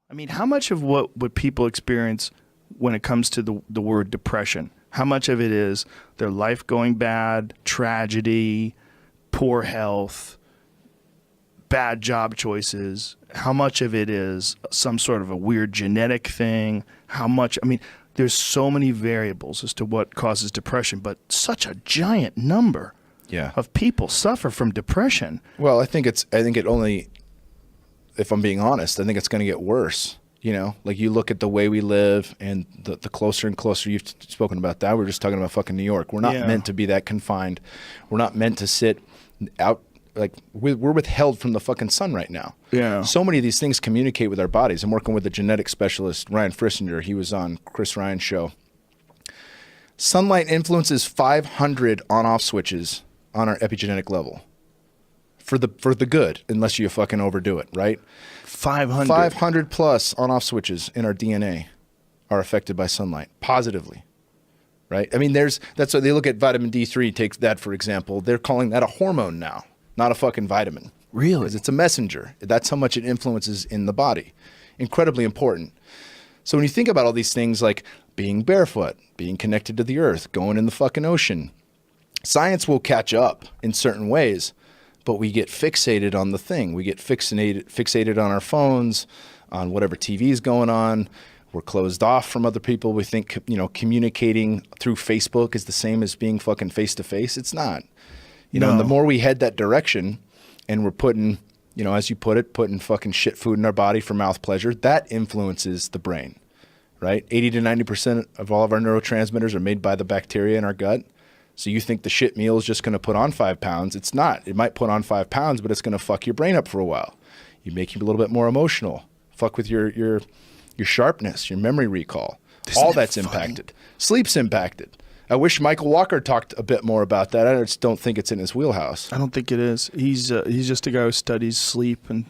I mean, how much of what people experience when it comes to the word depression, how much of it is their life going bad, tragedy, poor health, bad job choices? How much of it is some sort of a weird genetic thing? How much, I mean, there's so many variables as to what causes depression, but such a giant number of people suffer from depression. Well, I think it only, if I'm being honest, I think it's going to get worse. You know, like you look at the way we live and the closer and closer, you've spoken about that. We're just talking about fucking New York. We're not meant to be that confined. We're not meant to sit out. Like we're withheld from the fucking sun right now. Yeah. So many of these things communicate with our bodies. I'm working with a genetic specialist, Ryan Frissinger. He was on Chris Ryan's show. Sunlight influences 500 on-off switches on our epigenetic level. For the good, unless you fucking overdo it, right? 500 plus on-off switches in our DNA are affected by sunlight positively, right? I mean, that's why they look at vitamin D3. Take that for example. They're calling that a hormone now, not a fucking vitamin. Really? Because it's a messenger. That's how much it influences in the body. Incredibly important. So when you think about all these things like being barefoot, being connected to the earth, going in the fucking ocean, science will catch up in certain ways. But we get fixated on the thing. We get fixated on our phones, on whatever TV is going on. We're closed off from other people. We think, communicating through Facebook is the same as being fucking face to face. It's not. And the more we head that direction and we're putting, as you put it, putting fucking shit food in our body for mouth pleasure, that influences the brain, right? 80 to 90% of all of our neurotransmitters are made by the bacteria in our gut. So you think the shit meal is just going to put on 5 pounds. It's not. It might put on 5 pounds, but it's going to fuck your brain up for a while. You make you a little bit more emotional. Fuck with your sharpness, your memory recall. All that's impacted. Sleep's impacted. I wish Michael Walker talked a bit more about that. I just don't think it's in his wheelhouse. I don't think it is. He's just a guy who studies sleep and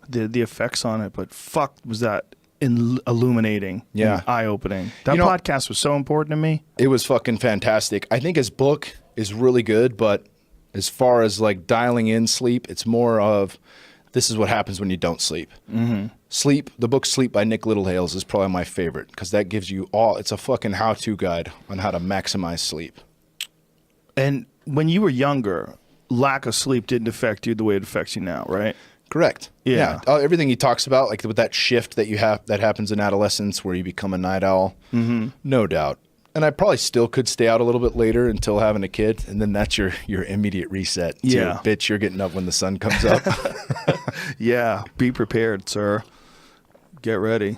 the effects on it. But fuck, was that illuminating and eye-opening. That podcast was so important to me. It was fucking fantastic. I think his book is really good, but as far as like dialing in sleep, it's more of this is what happens when you don't sleep. Mm-hmm. Sleep, the book Sleep by Nick Littlehales is probably my favorite because that gives you it's a fucking how-to guide on how to maximize sleep. And when you were younger, lack of sleep didn't affect you the way it affects you now, right? Correct. Yeah. Everything he talks about, like with that shift that you have, that happens in adolescence where you become a night owl, no doubt. And I probably still could stay out a little bit later until having a kid. And then that's your immediate reset. Yeah. Bitch, you're getting up when the sun comes up. Yeah. Be prepared, sir. Get ready.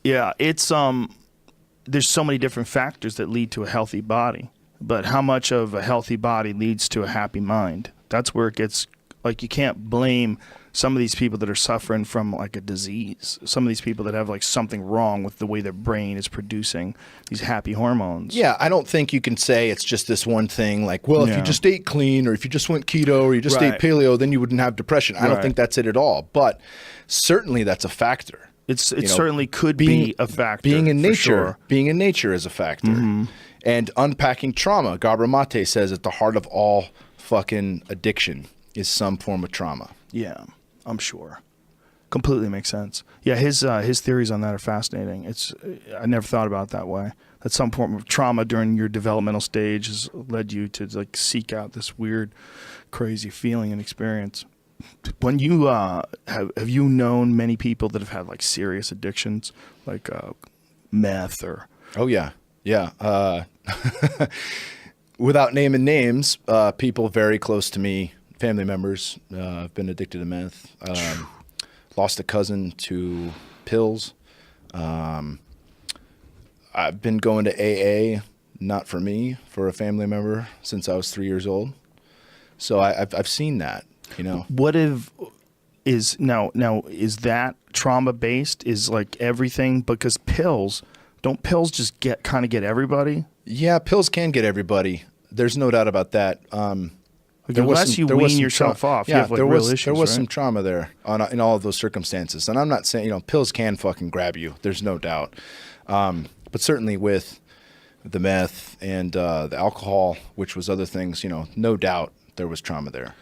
Yeah. It's, there's so many different factors that lead to a healthy body, but how much of a healthy body leads to a happy mind? That's where it gets, like, you can't blame some of these people that are suffering from like a disease. Some of these people that have like something wrong with the way their brain is producing these happy hormones. Yeah, I don't think you can say it's just this one thing like, well, if you just ate clean or if you just went keto or you just ate paleo, then you wouldn't have depression. I don't think that's it at all. But certainly that's a factor. It certainly could be a factor. Being in nature is a factor. Mm-hmm. And unpacking trauma. Gabor Mate says at the heart of all fucking addiction is some form of trauma. Yeah, I'm sure. Completely makes sense. Yeah, his theories on that are fascinating. I never thought about it that way. That some form of trauma during your developmental stage has led you to like seek out this weird, crazy feeling and experience. When you have you known many people that have had like serious addictions, like meth or? Oh yeah. Without naming names, people very close to me, family members, have been addicted to meth. Lost a cousin to pills. I've been going to AA, not for me, for a family member since I was 3 years old. So I've seen that, What is that trauma based? Is like everything, because don't pills just get everybody? Yeah, pills can get everybody. There's no doubt about that. Unless you wean yourself off, you have like real issues, there was some trauma there in all of those circumstances. And I'm not saying, pills can fucking grab you. There's no doubt. But certainly with the meth and the alcohol, which was other things, no doubt there was trauma there.